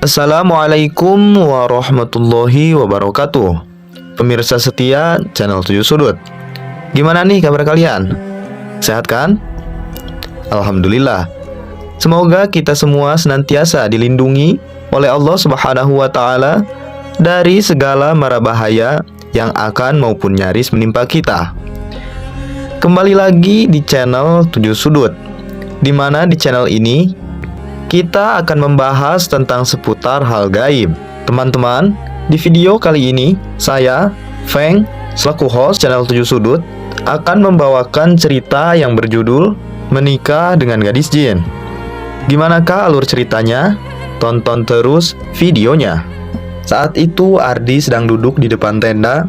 Assalamualaikum warahmatullahi wabarakatuh. Pemirsa setia channel 7 Sudut. Gimana nih kabar kalian? Sehat kan? Alhamdulillah. Semoga kita semua senantiasa dilindungi oleh Allah Subhanahu wa Ta'ala dari segala mara bahaya yang akan maupun nyaris menimpa kita. Kembali lagi di channel 7 Sudut, di mana di channel ini kita akan membahas tentang seputar hal gaib. Teman-teman, di video kali ini saya, Feng, selaku host channel 7 Sudut, akan membawakan cerita yang berjudul Menikah dengan Gadis Jin. Gimanakah alur ceritanya? Tonton terus videonya. Saat itu Ardi sedang duduk di depan tenda,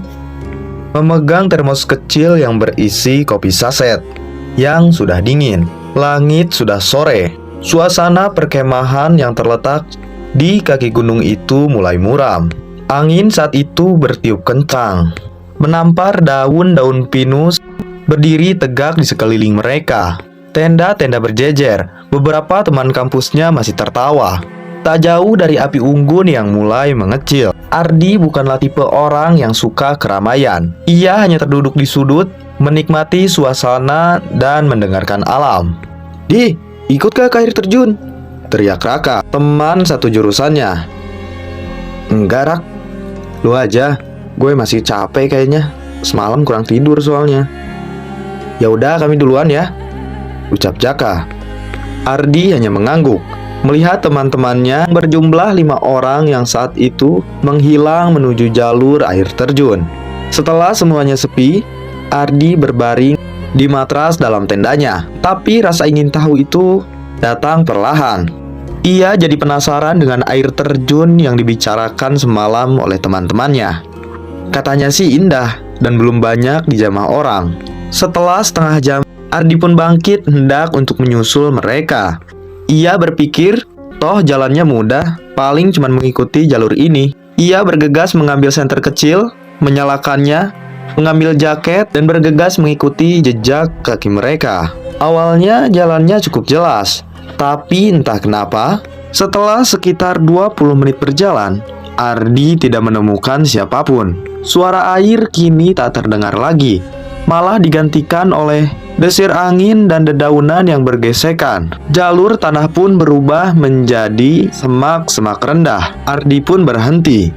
memegang termos kecil yang berisi kopi saset yang sudah dingin. Langit sudah sore. Suasana perkemahan yang terletak di kaki gunung itu mulai muram. Angin saat itu bertiup kencang, menampar daun-daun pinus berdiri tegak di sekeliling mereka. Tenda-tenda berjejer, beberapa teman kampusnya masih tertawa. Tak jauh dari api unggun yang mulai mengecil. Ardi bukanlah tipe orang yang suka keramaian. Ia hanya terduduk di sudut, menikmati suasana dan mendengarkan alam. Ikut ke air terjun, teriak Raka, teman satu jurusannya. Enggak, Rak, lu aja, gue masih capek kayaknya. Semalam kurang tidur soalnya. Ya udah, kami duluan ya, ucap Jaka. Ardi hanya mengangguk melihat teman-temannya berjumlah 5 orang yang saat itu menghilang menuju jalur air terjun. Setelah semuanya sepi, Ardi berbaring di matras dalam tendanya. Tapi rasa ingin tahu itu datang perlahan. Ia jadi penasaran dengan air terjun yang dibicarakan semalam oleh teman-temannya. Katanya sih indah dan belum banyak dijamah orang. Setelah setengah jam, Ardi pun bangkit hendak untuk menyusul mereka. Ia berpikir, toh jalannya mudah, paling cuma mengikuti jalur ini. Ia bergegas mengambil senter kecil, menyalakannya, mengambil jaket dan bergegas mengikuti jejak kaki mereka. Awalnya jalannya cukup jelas, tapi entah kenapa, setelah sekitar 20 menit berjalan, Ardi tidak menemukan siapapun. Suara air kini tak terdengar lagi, malah digantikan oleh desir angin dan dedaunan yang bergesekan. Jalur tanah pun berubah menjadi semak-semak rendah. Ardi pun berhenti,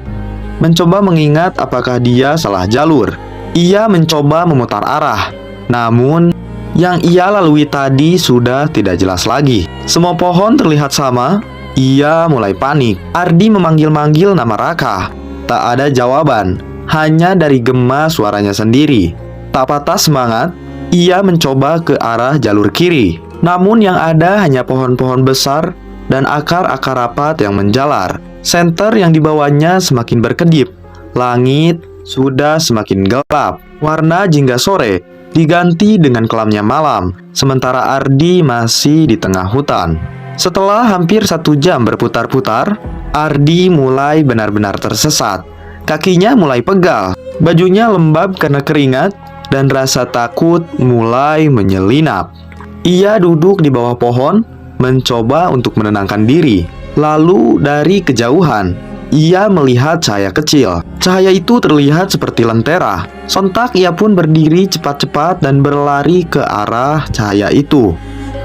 mencoba mengingat apakah dia salah jalur. Ia mencoba memutar arah, namun yang ia lalui tadi sudah tidak jelas lagi. Semua pohon terlihat sama. Ia mulai panik. Ardi memanggil-manggil nama Raka. Tak ada jawaban, hanya dari gema suaranya sendiri. Tak patah semangat, ia mencoba ke arah jalur kiri. Namun yang ada hanya pohon-pohon besar dan akar-akar rapat yang menjalar. Senter yang dibawanya semakin berkedip. Langit sudah semakin gelap. Warna jingga sore diganti dengan kelamnya malam, sementara Ardi masih di tengah hutan. Setelah hampir 1 jam berputar-putar, Ardi mulai benar-benar tersesat. Kakinya mulai pegal, bajunya lembab karena keringat, dan rasa takut mulai menyelinap. Ia duduk di bawah pohon, mencoba untuk menenangkan diri. Lalu dari kejauhan, ia melihat cahaya kecil. Cahaya itu terlihat seperti lentera. Sontak ia pun berdiri cepat-cepat dan berlari ke arah cahaya itu.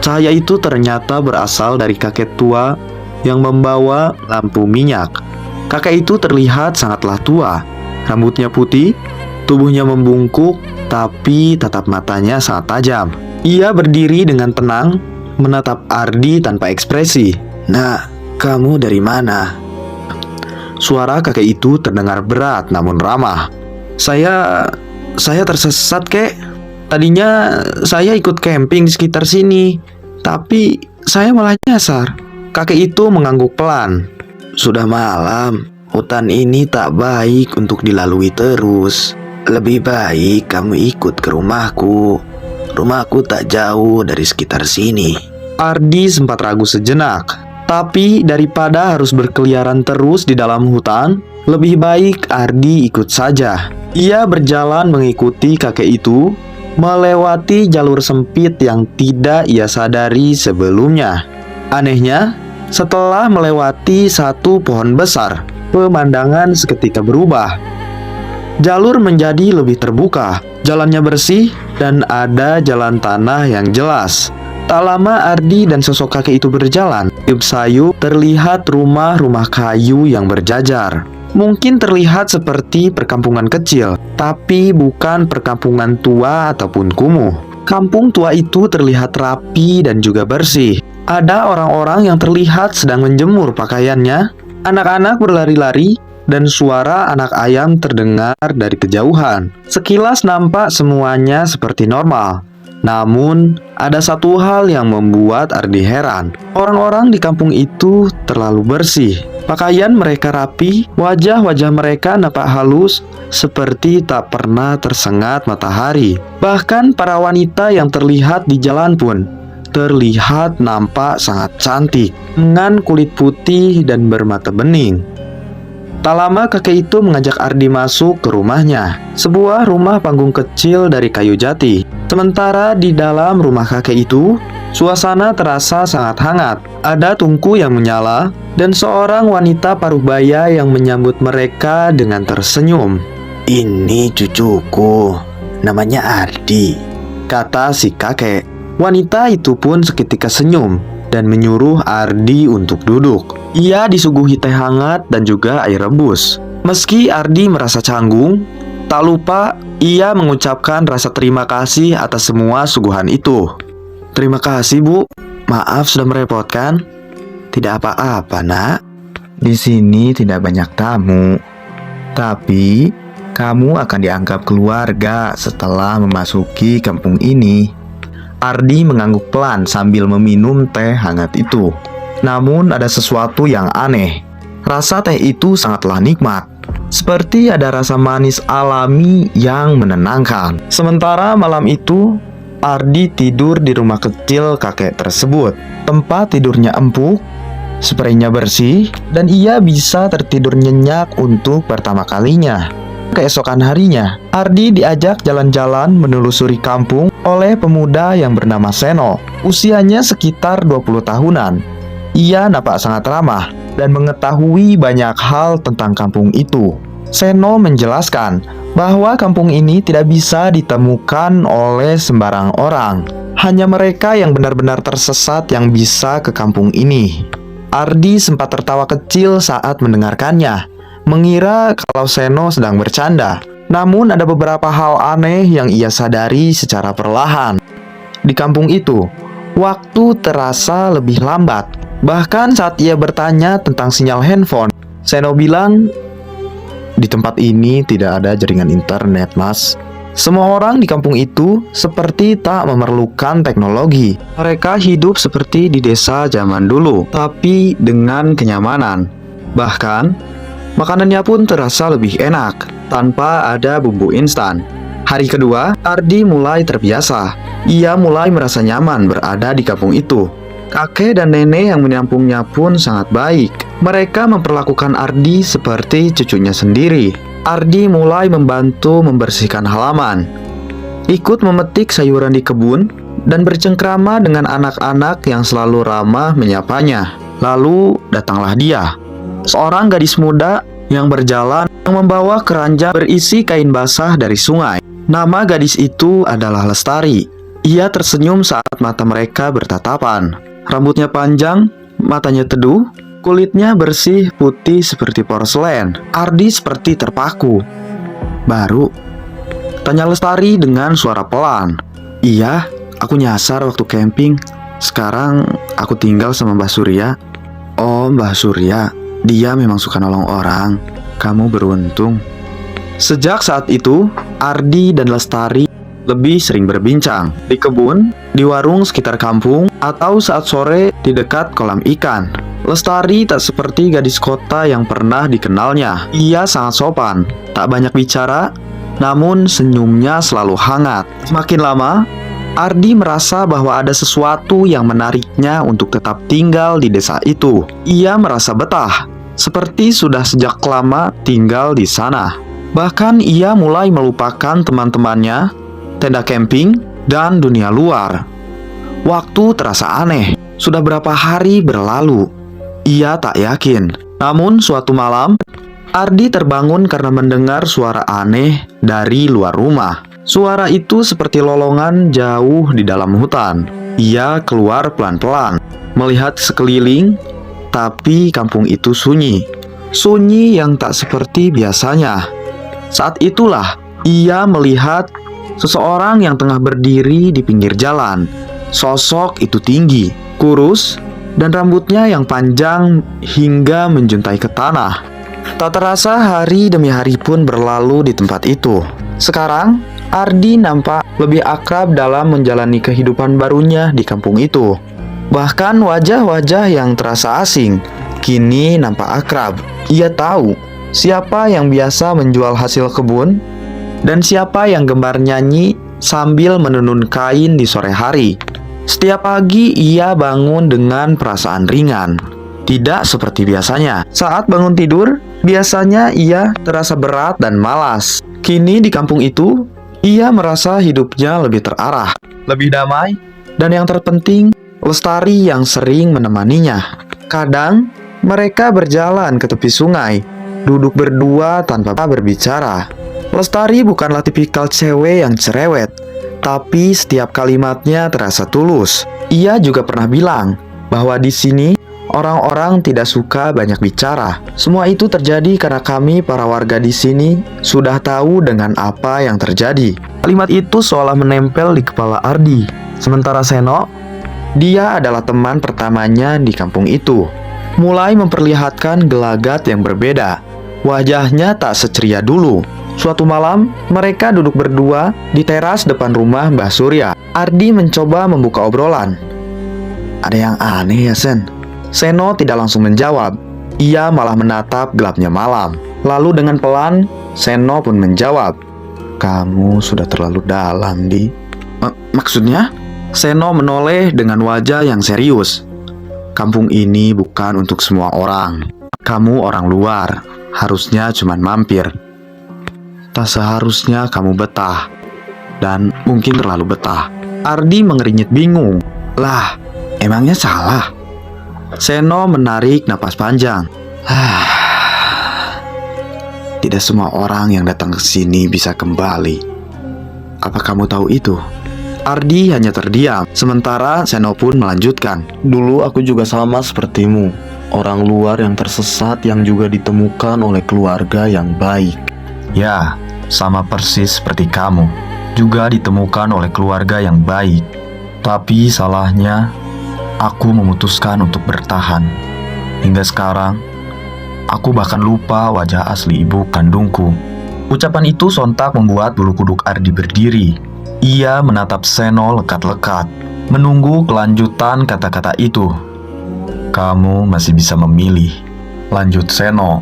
Cahaya itu ternyata berasal dari kakek tua yang membawa lampu minyak. Kakek itu terlihat sangatlah tua. Rambutnya putih, tubuhnya membungkuk, tapi tatap matanya sangat tajam. Ia berdiri dengan tenang, menatap Ardi tanpa ekspresi. "Nak, kamu dari mana?" Suara kakek itu terdengar berat namun ramah. Saya tersesat, kek. Tadinya saya ikut camping di sekitar sini, tapi saya malah nyasar." Kakek itu mengangguk pelan. "Sudah malam, hutan ini tak baik untuk dilalui terus. Lebih baik kamu ikut ke rumahku. Rumahku tak jauh dari sekitar sini." Ardi sempat ragu sejenak. Tapi daripada harus berkeliaran terus di dalam hutan, lebih baik Ardi ikut saja. Ia berjalan mengikuti kakek itu, melewati jalur sempit yang tidak ia sadari sebelumnya. Anehnya, Setelah melewati satu pohon besar, pemandangan seketika berubah. Jalur menjadi lebih terbuka, jalannya bersih, dan ada jalan tanah yang jelas. Tak lama Ardi dan sosok kakek itu berjalan. Sayup-sayup terlihat rumah-rumah kayu yang berjajar. Mungkin terlihat seperti perkampungan kecil, tapi bukan perkampungan tua ataupun kumuh. Kampung tua itu terlihat rapi dan juga bersih. Ada orang-orang yang terlihat sedang menjemur pakaiannya. Anak-anak berlari-lari dan suara anak ayam terdengar dari kejauhan. Sekilas nampak semuanya seperti normal. Namun, ada satu hal yang membuat Ardi heran. Orang-orang di kampung itu terlalu bersih. Pakaian mereka rapi, wajah-wajah mereka nampak halus, seperti tak pernah tersengat matahari. Bahkan para wanita yang terlihat di jalan pun terlihat nampak sangat cantik, dengan kulit putih dan bermata bening. Tak lama kakek itu mengajak Ardi masuk ke rumahnya, sebuah rumah panggung kecil dari kayu jati. Sementara di dalam rumah kakek itu, suasana terasa sangat hangat. Ada tungku yang menyala, dan seorang wanita paruh baya yang menyambut mereka dengan tersenyum. "Ini cucuku, namanya Ardi," kata si kakek. Wanita itu pun seketika senyum dan menyuruh Ardi untuk duduk. Ia disuguhi teh hangat dan juga air rebus. Meski Ardi merasa canggung, tak lupa ia mengucapkan rasa terima kasih atas semua suguhan itu. "Terima kasih, Bu. Maaf sudah merepotkan." "Tidak apa-apa, Nak. Di sini tidak banyak tamu. Tapi kamu akan dianggap keluarga setelah memasuki kampung ini." Ardi mengangguk pelan sambil meminum teh hangat itu. Namun ada sesuatu yang aneh. Rasa teh itu sangatlah nikmat, seperti ada rasa manis alami yang menenangkan. Sementara malam itu, Ardi tidur di rumah kecil kakek tersebut. Tempat tidurnya empuk, spraynya bersih, dan ia bisa tertidur nyenyak untuk pertama kalinya. Keesokan harinya, Ardi diajak jalan-jalan menelusuri kampung oleh pemuda yang bernama Seno. Usianya sekitar 20 tahunan. Ia nampak sangat ramah dan mengetahui banyak hal tentang kampung itu. Seno menjelaskan bahwa kampung ini tidak bisa ditemukan oleh sembarang orang. Hanya mereka yang benar-benar tersesat yang bisa ke kampung ini. Ardi sempat tertawa kecil saat mendengarkannya, mengira kalau Seno sedang bercanda. Namun ada beberapa hal aneh yang ia sadari secara perlahan. Di kampung itu, waktu terasa lebih lambat. Bahkan saat ia bertanya tentang sinyal handphone, Seno bilang, "Di tempat ini tidak ada jaringan internet, Mas." Semua orang di kampung itu seperti tak memerlukan teknologi. Mereka hidup seperti di desa zaman dulu, tapi dengan kenyamanan. Bahkan, makanannya pun terasa lebih enak, tanpa ada bumbu instan. Hari kedua, Ardi mulai terbiasa. Ia mulai merasa nyaman berada di kampung itu. Kakek dan nenek yang menampungnya pun sangat baik. Mereka memperlakukan Ardi seperti cucunya sendiri. Ardi mulai membantu membersihkan halaman, ikut memetik sayuran di kebun, dan bercengkrama dengan anak-anak yang selalu ramah menyapanya. Lalu datanglah dia, seorang gadis muda yang berjalan yang membawa keranjang berisi kain basah dari sungai. Nama gadis itu adalah Lestari. Ia tersenyum saat mata mereka bertatapan. Rambutnya panjang, matanya teduh, kulitnya bersih putih seperti porselen. Ardi seperti terpaku. "Baru?" tanya Lestari dengan suara pelan. "Iya, aku nyasar waktu camping. Sekarang aku tinggal sama Mbah Surya." "Oh, Mbah Surya. Dia memang suka nolong orang. Kamu beruntung." Sejak saat itu, Ardi dan Lestari lebih sering berbincang di kebun, di warung sekitar kampung, atau saat sore di dekat kolam ikan. Lestari tak seperti gadis kota yang pernah dikenalnya. Ia sangat sopan, tak banyak bicara, namun senyumnya selalu hangat. Semakin lama, Ardi merasa bahwa ada sesuatu yang menariknya untuk tetap tinggal di desa itu. Ia merasa betah, seperti sudah sejak lama tinggal di sana. Bahkan ia mulai melupakan teman-temannya, tenda camping, dan dunia luar. Waktu terasa aneh. Sudah berapa hari berlalu. Ia tak yakin. Namun suatu malam, Ardi terbangun karena mendengar suara aneh dari luar rumah. Suara itu seperti lolongan jauh di dalam hutan. Ia keluar pelan-pelan, melihat sekeliling, tapi kampung itu sunyi. Sunyi yang tak seperti biasanya. Saat itulah ia melihat seseorang yang tengah berdiri di pinggir jalan. Sosok itu tinggi, kurus, dan rambutnya yang panjang hingga menjuntai ke tanah. Tak terasa hari demi hari pun berlalu di tempat itu. Sekarang, Ardi nampak lebih akrab dalam menjalani kehidupan barunya di kampung itu. Bahkan wajah-wajah yang terasa asing kini nampak akrab. Ia tahu siapa yang biasa menjual hasil kebun dan siapa yang gemar nyanyi sambil menenun kain di sore hari. Setiap pagi ia bangun dengan perasaan ringan, tidak seperti biasanya. Saat bangun tidur, biasanya ia terasa berat dan malas. Kini di kampung itu, ia merasa hidupnya lebih terarah, lebih damai, dan yang terpenting, Lestari yang sering menemaninya. Kadang, mereka berjalan ke tepi sungai, duduk berdua tanpa berbicara. Lestari bukanlah tipikal cewek yang cerewet, tapi setiap kalimatnya terasa tulus. Ia juga pernah bilang bahwa di sini orang-orang tidak suka banyak bicara. Semua itu terjadi karena kami para warga di sini sudah tahu dengan apa yang terjadi. Kalimat itu seolah menempel di kepala Ardi. Sementara Seno, dia adalah teman pertamanya di kampung itu, mulai memperlihatkan gelagat yang berbeda. Wajahnya tak seceria dulu. Suatu malam, mereka duduk berdua di teras depan rumah Mbah Surya. Ardi mencoba membuka obrolan. Ada yang aneh ya, Sen? Seno tidak langsung menjawab. Ia malah menatap gelapnya malam. Lalu dengan pelan, Seno pun menjawab. Kamu sudah terlalu dalam, Di. Maksudnya? Seno menoleh dengan wajah yang serius. Kampung ini bukan untuk semua orang. Kamu orang luar, harusnya cuma mampir. Tak seharusnya kamu betah, dan mungkin terlalu betah. Ardi mengernyit bingung. Lah, emangnya salah? Seno menarik napas panjang. Tidak semua orang yang datang ke sini bisa kembali. Apa kamu tahu itu? Ardi hanya terdiam, sementara Seno pun melanjutkan. Dulu aku juga sama sepertimu, orang luar yang tersesat yang juga ditemukan oleh keluarga yang baik. Ya, sama persis seperti kamu, juga ditemukan oleh keluarga yang baik. Tapi salahnya, aku memutuskan untuk bertahan. Hingga sekarang, aku bahkan lupa wajah asli ibu kandungku. Ucapan itu sontak membuat bulu kuduk Ardi berdiri. Ia menatap Seno lekat-lekat, menunggu kelanjutan kata-kata itu. Kamu masih bisa memilih, lanjut Seno.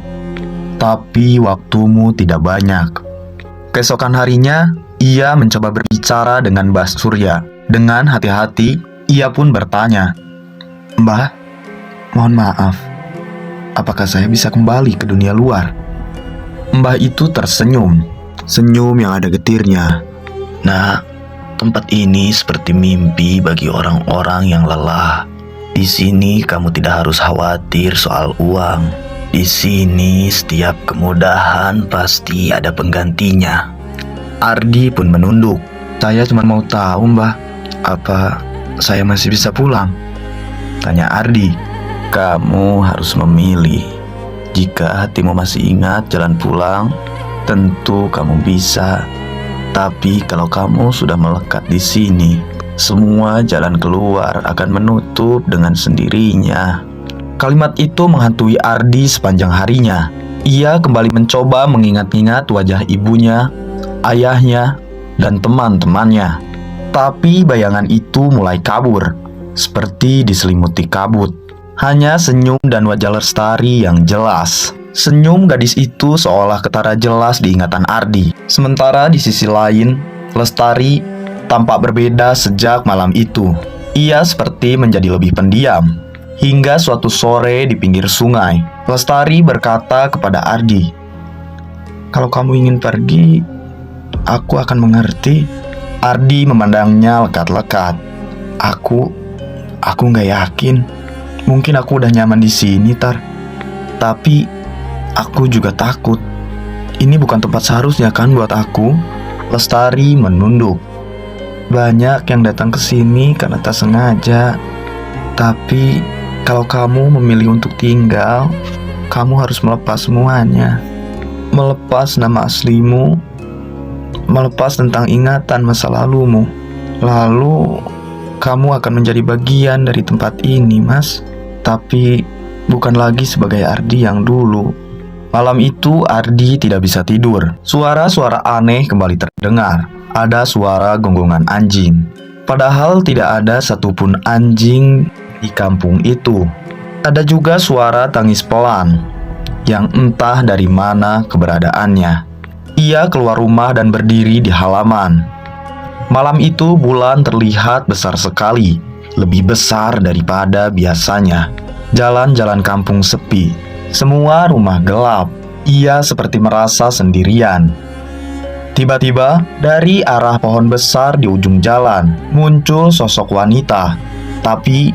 Tapi waktumu tidak banyak. Keesokan harinya, ia mencoba berbicara dengan Mbah Surya. Dengan hati-hati, ia pun bertanya, Mbah, mohon maaf, apakah saya bisa kembali ke dunia luar? Mbah itu tersenyum, senyum yang ada getirnya. Nah, tempat ini seperti mimpi bagi orang-orang yang lelah. Di sini kamu tidak harus khawatir soal uang. Di sini setiap kemudahan pasti ada penggantinya. Ardi pun menunduk. Saya cuma mau tahu, Mbah, apa saya masih bisa pulang? Tanya Ardi. Kamu harus memilih. Jika hatimu masih ingat jalan pulang, tentu kamu bisa. Tapi kalau kamu sudah melekat di sini, semua jalan keluar akan menutup dengan sendirinya. Kalimat itu menghantui Ardi sepanjang harinya. Ia kembali mencoba mengingat-ingat wajah ibunya, ayahnya, dan teman-temannya. Tapi bayangan itu mulai kabur, seperti diselimuti kabut. Hanya senyum dan wajah Lestari yang jelas. Senyum gadis itu seolah ketara jelas di ingatan Ardi. Sementara di sisi lain, Lestari tampak berbeda sejak malam itu. Ia seperti menjadi lebih pendiam. Hingga suatu sore di pinggir sungai, Lestari berkata kepada Ardi, "Kalau kamu ingin pergi, aku akan mengerti." Ardi memandangnya lekat-lekat. Aku nggak yakin. Mungkin aku udah nyaman di sini, Tar. Tapi aku juga takut. Ini bukan tempat seharusnya kan buat aku. Lestari menunduk. Banyak yang datang ke sini karena tak sengaja. Tapi kalau kamu memilih untuk tinggal, kamu harus melepas semuanya. Melepas nama aslimu, melepas tentang ingatan masa lalumu. Lalu kamu akan menjadi bagian dari tempat ini, Mas. Tapi bukan lagi sebagai Ardi yang dulu. Malam itu Ardi tidak bisa tidur. Suara-suara aneh kembali terdengar. Ada suara gonggongan anjing. Padahal tidak ada satupun anjing di kampung itu. Ada juga suara tangis pelan yang entah dari mana keberadaannya. Ia keluar rumah dan berdiri di halaman. Malam itu bulan terlihat besar sekali, lebih besar daripada biasanya. Jalan-jalan kampung sepi, semua rumah gelap. Ia seperti merasa sendirian. Tiba-tiba, dari arah pohon besar di ujung jalan, muncul sosok wanita. Tapi,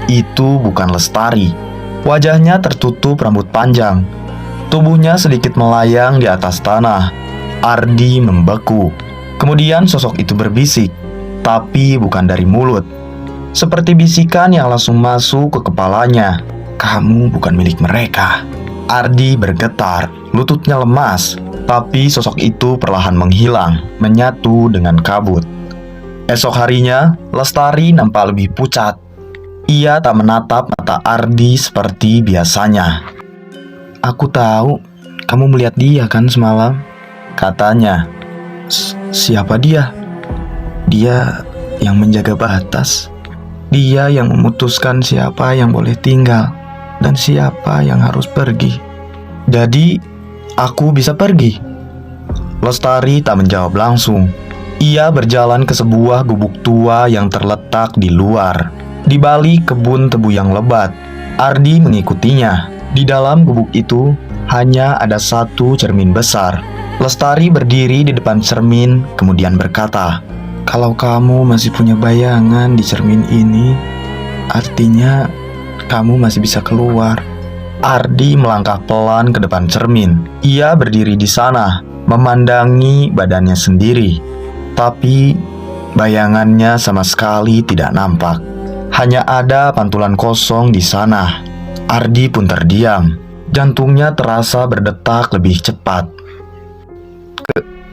itu bukan Lestari. Wajahnya tertutup rambut panjang. Tubuhnya sedikit melayang di atas tanah. Ardi membeku. Kemudian sosok itu berbisik, tapi bukan dari mulut. Seperti bisikan yang langsung masuk ke kepalanya. Kamu bukan milik mereka. Ardi bergetar, lututnya lemas. Tapi sosok itu perlahan menghilang, menyatu dengan kabut. Esok harinya, Lestari nampak lebih pucat. Ia tak menatap mata Ardi seperti biasanya. Aku tahu, kamu melihat dia kan semalam? Katanya. Siapa dia? Dia yang menjaga batas. Dia yang memutuskan siapa yang boleh tinggal dan siapa yang harus pergi. Jadi, aku bisa pergi? Lestari tak menjawab langsung. Ia berjalan ke sebuah gubuk tua yang terletak di luar, di balik kebun tebu yang lebat. Ardi mengikutinya. Di dalam gubuk itu hanya ada satu cermin besar. Lestari berdiri di depan cermin, kemudian berkata, "Kalau kamu masih punya bayangan di cermin ini, artinya kamu masih bisa keluar." Ardi melangkah pelan ke depan cermin. Ia berdiri di sana, memandangi badannya sendiri. Tapi bayangannya sama sekali tidak nampak. Hanya ada pantulan kosong di sana. Ardi pun terdiam. Jantungnya terasa berdetak lebih cepat.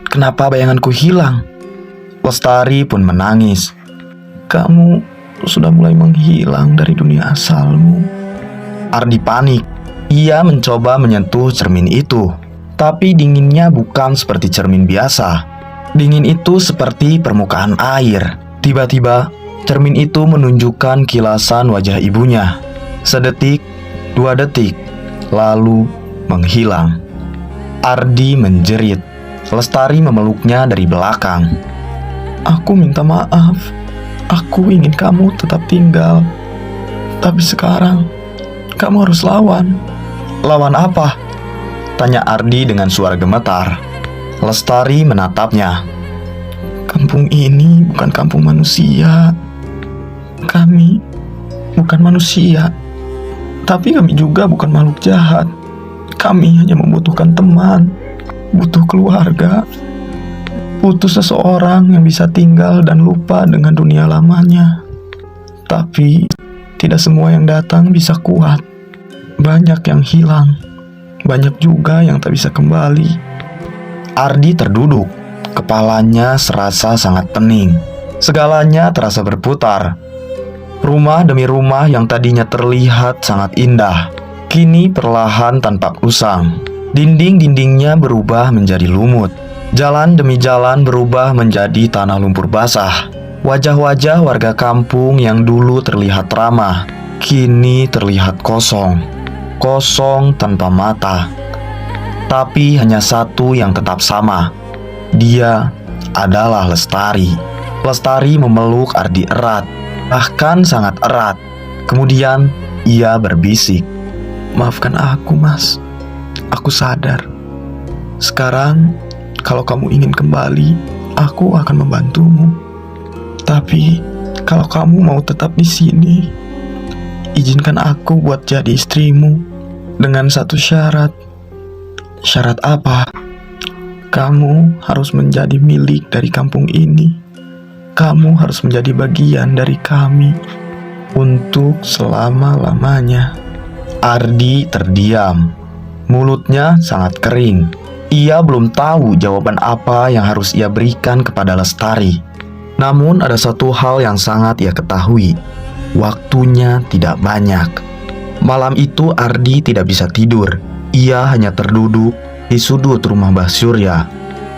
Kenapa bayanganku hilang? Lestari pun menangis. Kamu sudah mulai menghilang dari dunia asalmu. Ardi panik. Ia mencoba menyentuh cermin itu. Tapi dinginnya bukan seperti cermin biasa. Dingin itu seperti permukaan air. Tiba-tiba, cermin itu menunjukkan kilasan wajah ibunya. Sedetik, 2 detik, lalu menghilang. Ardi menjerit. Lestari memeluknya dari belakang. Aku minta maaf. Aku ingin kamu tetap tinggal. Tapi sekarang, kamu harus lawan. Lawan apa? Tanya Ardi dengan suara gemetar. Lestari menatapnya. Kampung ini bukan kampung manusia. Kami bukan manusia. Tapi kami juga bukan makhluk jahat. Kami hanya membutuhkan teman. Butuh keluarga, butuh seseorang yang bisa tinggal dan lupa dengan dunia lamanya. Tapi tidak semua yang datang bisa kuat. Banyak yang hilang, banyak juga yang tak bisa kembali. Ardi terduduk, kepalanya serasa sangat pening. Segalanya terasa berputar. Rumah demi rumah yang tadinya terlihat sangat indah, kini perlahan tampak usang. Dinding-dindingnya berubah menjadi lumut. Jalan demi jalan berubah menjadi tanah lumpur basah. Wajah-wajah warga kampung yang dulu terlihat ramah, kini terlihat kosong. Kosong tanpa mata. Tapi hanya satu yang tetap sama. Dia adalah Lestari. Lestari memeluk Ardi erat, bahkan sangat erat. Kemudian ia berbisik, "Maafkan aku, Mas. Aku sadar. Sekarang, kalau kamu ingin kembali, aku akan membantumu. Tapi, kalau kamu mau tetap di sini, izinkan aku buat jadi istrimu dengan satu syarat. Syarat apa? Kamu harus menjadi milik dari kampung ini. Kamu harus menjadi bagian dari kami untuk selama-lamanya. Ardi terdiam. Mulutnya sangat kering. Ia belum tahu jawaban apa yang harus ia berikan kepada Lestari. Namun ada satu hal yang sangat ia ketahui. Waktunya tidak banyak. Malam itu Ardi tidak bisa tidur. Ia hanya terduduk di sudut rumah Mbah Surya.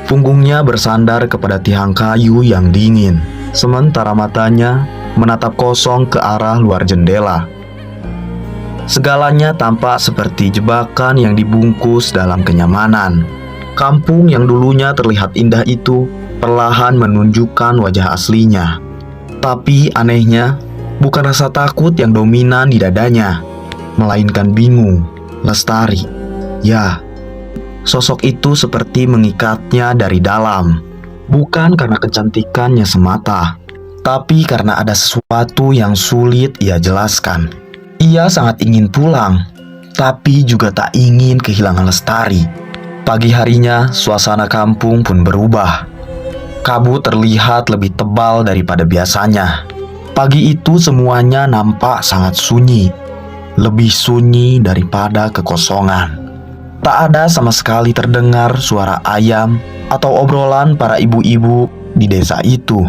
Punggungnya bersandar kepada tiang kayu yang dingin, sementara matanya menatap kosong ke arah luar jendela. Segalanya tampak seperti jebakan yang dibungkus dalam kenyamanan. Kampung yang dulunya terlihat indah itu perlahan menunjukkan wajah aslinya. Tapi anehnya, bukan rasa takut yang dominan di dadanya, melainkan bingung. Lestari, ya, sosok itu seperti mengikatnya dari dalam. Bukan karena kecantikannya semata, tapi karena ada sesuatu yang sulit ia jelaskan. Ia sangat ingin pulang, tapi juga tak ingin kehilangan Lestari. Pagi harinya, suasana kampung pun berubah. Kabut terlihat lebih tebal daripada biasanya. Pagi itu semuanya nampak sangat sunyi, lebih sunyi daripada kekosongan. Tak ada sama sekali terdengar suara ayam atau obrolan para ibu-ibu di desa itu.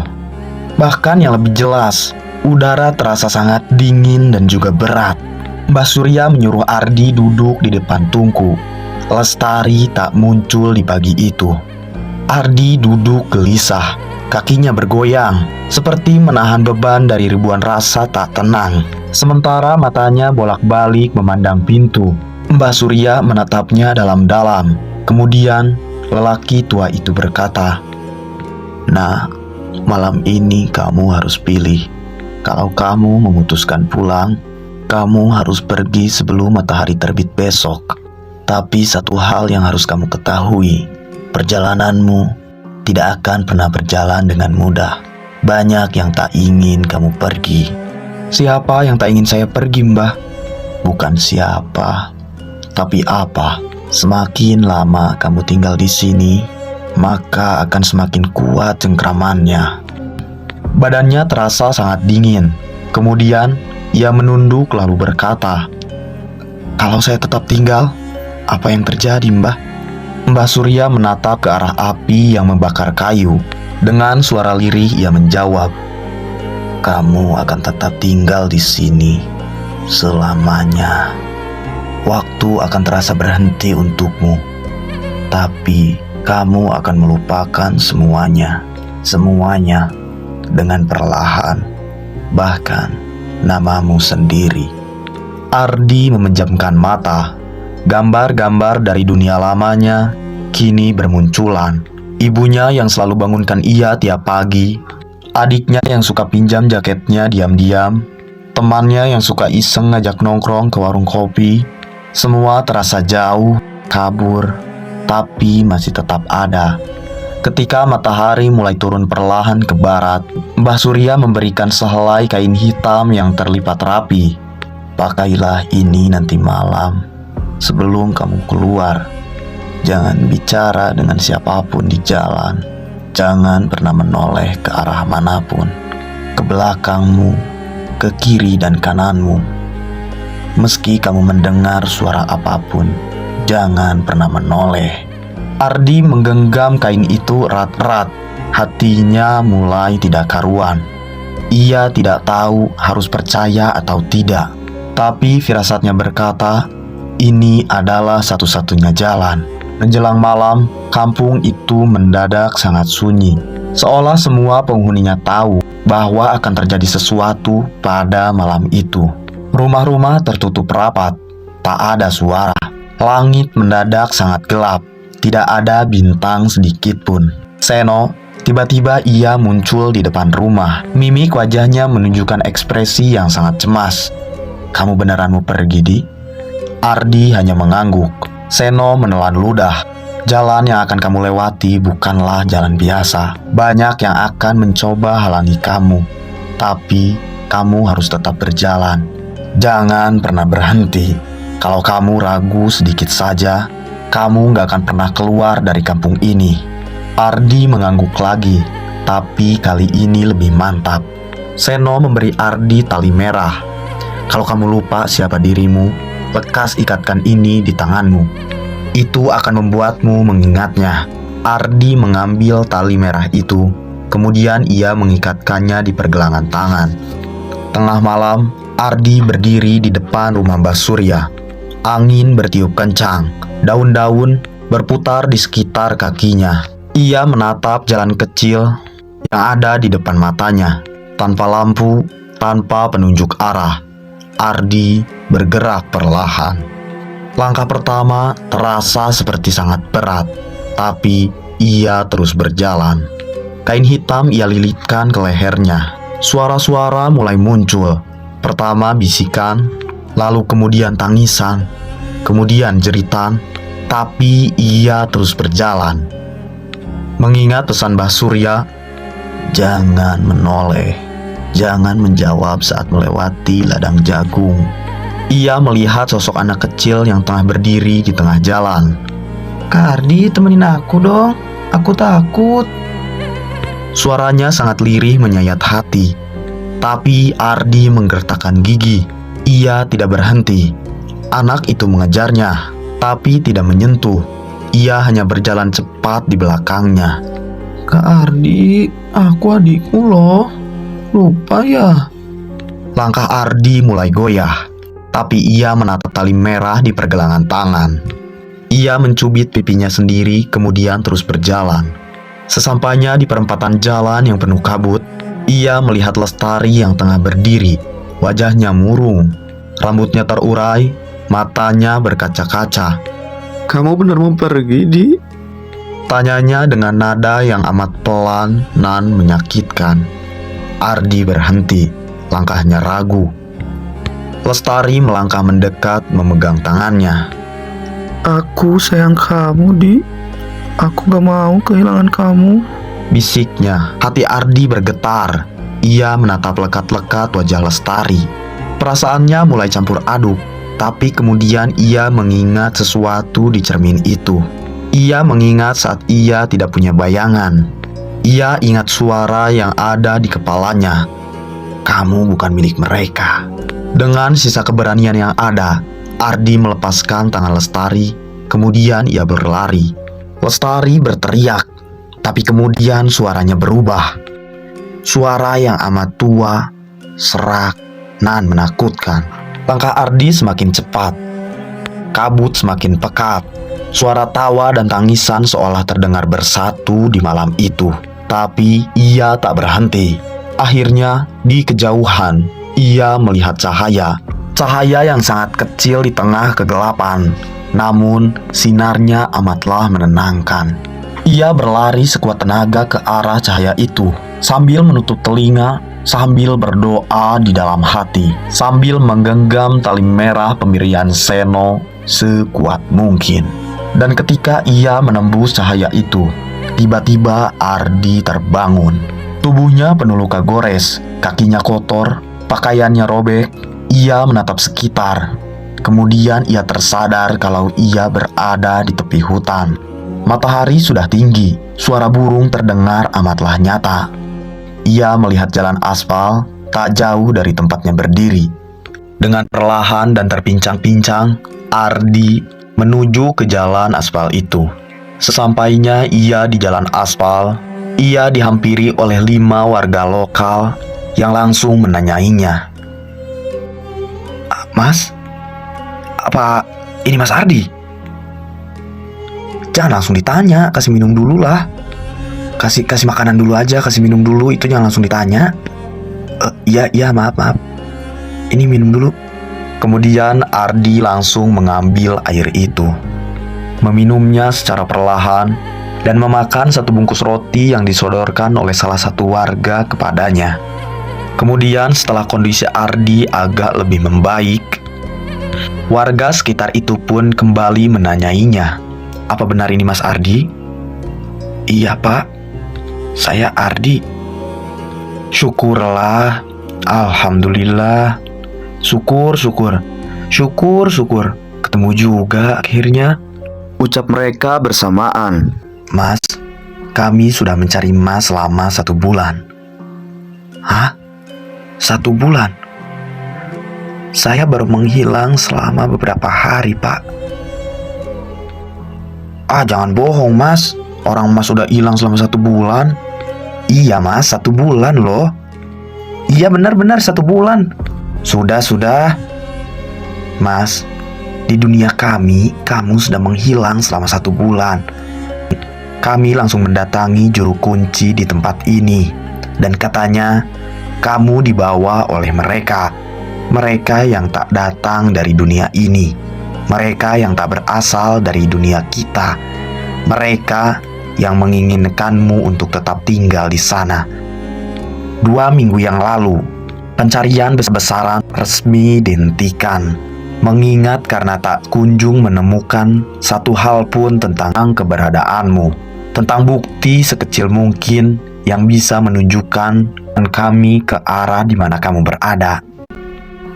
Bahkan yang lebih jelas, udara terasa sangat dingin dan juga berat. Mbah Surya menyuruh Ardi duduk di depan tungku. Lestari tak muncul di pagi itu. Ardi duduk gelisah, kakinya bergoyang, seperti menahan beban dari ribuan rasa tak tenang. Sementara matanya bolak-balik memandang pintu. Mbah Surya menatapnya dalam-dalam. Kemudian lelaki tua itu berkata, "Nah, malam ini kamu harus pilih. Kalau kamu memutuskan pulang, kamu harus pergi sebelum matahari terbit besok. Tapi satu hal yang harus kamu ketahui, perjalananmu tidak akan pernah berjalan dengan mudah. Banyak yang tak ingin kamu pergi." "Siapa yang tak ingin saya pergi, Mbah?" "Bukan siapa, tapi apa. Semakin lama kamu tinggal di sini, maka akan semakin kuat cengkramannya." Badannya terasa sangat dingin. Kemudian ia menunduk lalu berkata, "Kalau saya tetap tinggal, apa yang terjadi, Mbah?" Mbah Surya menatap ke arah api yang membakar kayu. Dengan suara lirih ia menjawab, "Kamu akan tetap tinggal di sini selamanya. Waktu akan terasa berhenti untukmu, tapi kamu akan melupakan semuanya dengan perlahan, bahkan namamu sendiri." Ardi memejamkan mata. Gambar-gambar dari dunia lamanya kini bermunculan. Ibunya yang selalu bangunkan ia tiap pagi, adiknya yang suka pinjam jaketnya diam-diam, temannya yang suka iseng ngajak nongkrong ke warung kopi. Semua terasa jauh, kabur, tapi masih tetap ada. Ketika matahari mulai turun perlahan ke barat, Mbah Surya memberikan sehelai kain hitam yang terlipat rapi. "Pakailah ini nanti malam sebelum kamu keluar. Jangan bicara dengan siapapun di jalan. Jangan pernah menoleh ke arah manapun, ke belakangmu, ke kiri dan kananmu. Meski kamu mendengar suara apapun, jangan pernah menoleh." Ardi menggenggam kain itu erat-erat. Hatinya mulai tidak karuan. Ia tidak tahu harus percaya atau tidak. Tapi firasatnya berkata, ini adalah satu-satunya jalan. Menjelang malam, kampung itu mendadak sangat sunyi. Seolah semua penghuninya tahu bahwa akan terjadi sesuatu pada malam itu. Rumah-rumah tertutup rapat. Tak ada suara. Langit mendadak sangat gelap. Tidak ada bintang sedikit pun. Seno, tiba-tiba ia muncul di depan rumah. Mimik wajahnya menunjukkan ekspresi yang sangat cemas. "Kamu beneran mau pergi, Di?" Ardi hanya mengangguk. Seno menelan ludah. "Jalan yang akan kamu lewati bukanlah jalan biasa. Banyak yang akan mencoba halangi kamu. Tapi kamu harus tetap berjalan. Jangan pernah berhenti. Kalau kamu ragu sedikit saja, kamu gak akan pernah keluar dari kampung ini. Ardi mengangguk lagi, tapi kali ini lebih mantap. Seno memberi Ardi tali merah. Kalau kamu lupa siapa dirimu, lekas ikatkan ini di tanganmu. Itu akan membuatmu mengingatnya. Ardi mengambil tali merah itu, kemudian ia mengikatkannya di pergelangan tangan. Tengah malam, Ardi berdiri di depan rumah Mbah Surya. Angin bertiup kencang, daun-daun berputar di sekitar kakinya. Ia menatap jalan kecil yang ada di depan matanya. Tanpa lampu, tanpa penunjuk arah, Ardi bergerak perlahan. Langkah pertama terasa seperti sangat berat, tapi ia terus berjalan. Kain hitam ia lilitkan ke lehernya. Suara-suara mulai muncul. Pertama bisikan, lalu kemudian tangisan, kemudian jeritan, tapi ia terus berjalan. Mengingat pesan Mbah Surya, jangan menoleh, jangan menjawab saat melewati ladang jagung. Ia melihat sosok anak kecil yang tengah berdiri di tengah jalan. Kak Ardi, temenin aku dong, aku takut. Suaranya sangat lirih menyayat hati. Tapi Ardi menggertakkan gigi. Ia tidak berhenti. Anak itu mengejarnya, tapi tidak menyentuh. Ia hanya berjalan cepat di belakangnya. Kak Ardi, aku adikmu loh. Lupa ya? Langkah Ardi mulai goyah, tapi ia menatap tali merah di pergelangan tangan. Ia mencubit pipinya sendiri, kemudian terus berjalan. Sesampainya di perempatan jalan yang penuh kabut, ia melihat Lestari yang tengah berdiri. Wajahnya murung, rambutnya terurai, matanya berkaca-kaca. Kamu benar mau pergi, Di? Tanyanya dengan nada yang amat pelan nan menyakitkan. Ardi berhenti, langkahnya ragu. Lestari melangkah mendekat memegang tangannya. Aku sayang kamu, Di. Aku gak mau kehilangan kamu, bisiknya. Hati Ardi bergetar. Ia menatap lekat-lekat wajah Lestari. Perasaannya mulai campur aduk, tapi kemudian ia mengingat sesuatu di cermin itu. Ia mengingat saat ia tidak punya bayangan. Ia ingat suara yang ada di kepalanya. Kamu bukan milik mereka. Dengan sisa keberanian yang ada, Ardi melepaskan tangan Lestari, kemudian ia berlari. Lestari berteriak, tapi kemudian suaranya berubah. Suara yang amat tua, serak, nan menakutkan. Langkah Ardi semakin cepat. Kabut semakin pekat. Suara tawa dan tangisan seolah terdengar bersatu di malam itu. Tapi ia tak berhenti. Akhirnya, di kejauhan, ia melihat cahaya. Cahaya yang sangat kecil di tengah kegelapan. Namun, sinarnya amatlah menenangkan. Ia berlari sekuat tenaga ke arah cahaya itu, sambil menutup telinga, sambil berdoa di dalam hati, sambil menggenggam tali merah pemberian Seno sekuat mungkin. Dan ketika ia menembus cahaya itu, tiba-tiba Ardi terbangun. Tubuhnya penuh luka gores, kakinya kotor, pakaiannya robek. Ia menatap sekitar. Kemudian ia tersadar kalau ia berada di tepi hutan. Matahari sudah tinggi, suara burung terdengar amatlah nyata. Ia melihat jalan aspal tak jauh dari tempatnya berdiri. Dengan perlahan dan terpincang-pincang, Ardi menuju ke jalan aspal itu. Sesampainya ia di jalan aspal, ia dihampiri oleh 5 warga lokal yang langsung menanyainya. Mas, apa ini Mas Ardi? Jangan langsung ditanya, kasih minum dulu lah. Kasih makanan dulu aja, kasih minum dulu, itu jangan langsung ditanya. Iya, maaf. Ini minum dulu. Kemudian Ardi langsung mengambil air itu, meminumnya secara perlahan, dan memakan 1 bungkus roti yang disodorkan oleh salah satu warga kepadanya. Kemudian setelah kondisi Ardi agak lebih membaik, warga sekitar itu pun kembali menanyainya. Apa benar ini Mas Ardi? Iya Pak, saya Ardi. Syukurlah, Alhamdulillah. Syukur, syukur. Syukur, syukur. Ketemu juga akhirnya. Ucap mereka bersamaan. Mas, kami sudah mencari Mas selama 1 bulan. Hah? 1 bulan? Saya baru menghilang selama beberapa hari, Pak. Ah, jangan bohong, Mas. Orang Mas sudah hilang selama 1 bulan. Iya, Mas, 1 bulan loh. Iya, benar-benar 1 bulan. Sudah. Mas, di dunia kami, kamu sudah menghilang selama 1 bulan. Kami langsung mendatangi juru kunci di tempat ini. Dan katanya, kamu dibawa oleh mereka. Mereka yang tak datang dari dunia ini. Mereka yang tak berasal dari dunia kita. Mereka yang menginginkanmu untuk tetap tinggal di sana. 2 minggu yang lalu, pencarian besar-besaran resmi dihentikan. Mengingat karena tak kunjung menemukan satu hal pun tentang keberadaanmu. Tentang bukti sekecil mungkin yang bisa menunjukkan kami ke arah di mana kamu berada.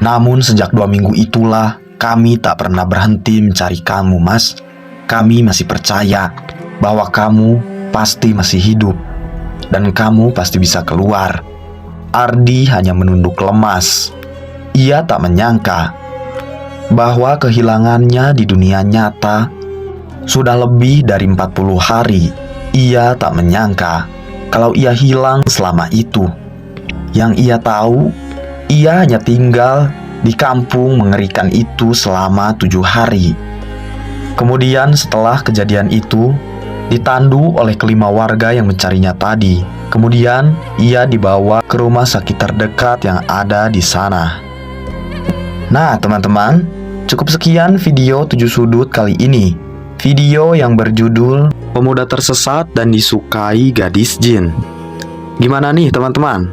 Namun sejak 2 minggu itulah kami tak pernah berhenti mencari kamu, Mas. Kami masih percaya bahwa kamu pasti masih hidup dan kamu pasti bisa keluar. Ardi hanya menunduk lemas. Ia tak menyangka bahwa kehilangannya di dunia nyata sudah lebih dari 40 hari. Ia tak menyangka kalau ia hilang selama itu. Yang ia tahu, ia hanya tinggal di kampung mengerikan itu selama 7 hari. Kemudian setelah kejadian itu, ditandu oleh kelima warga yang mencarinya tadi. Kemudian ia dibawa ke rumah sakit terdekat yang ada di sana. Nah teman-teman, cukup sekian video 7 sudut kali ini. Video yang berjudul Pemuda Tersesat dan Disukai Gadis Jin. Gimana nih teman-teman?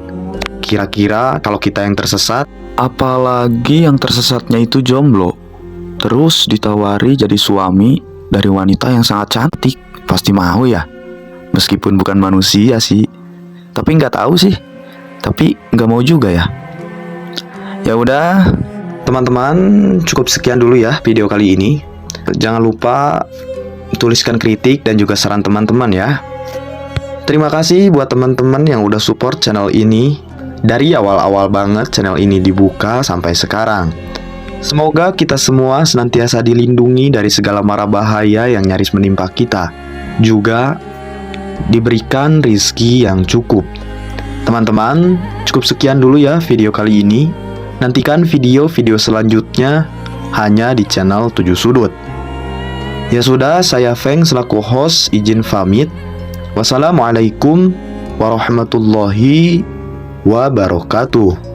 Kira-kira kalau kita yang tersesat, Apalagi yang tersesatnya itu jomblo, terus ditawari jadi suami dari wanita yang sangat cantik, pasti mau ya. Meskipun bukan manusia sih, tapi nggak tahu sih. Tapi nggak mau juga ya. Ya udah, teman-teman, cukup sekian dulu ya video kali ini. Jangan lupa tuliskan kritik dan juga saran teman-teman ya. Terima kasih buat teman-teman yang udah support channel ini. Dari awal-awal banget channel ini dibuka sampai sekarang. Semoga kita semua senantiasa dilindungi dari segala mara bahaya yang nyaris menimpa kita. Juga diberikan rizki yang cukup. Teman-teman, cukup sekian dulu ya video kali ini. Nantikan video-video selanjutnya hanya di channel 7 Sudut. Ya sudah, saya Feng selaku host izin pamit. Wassalamualaikum warahmatullahi wabarakatuh.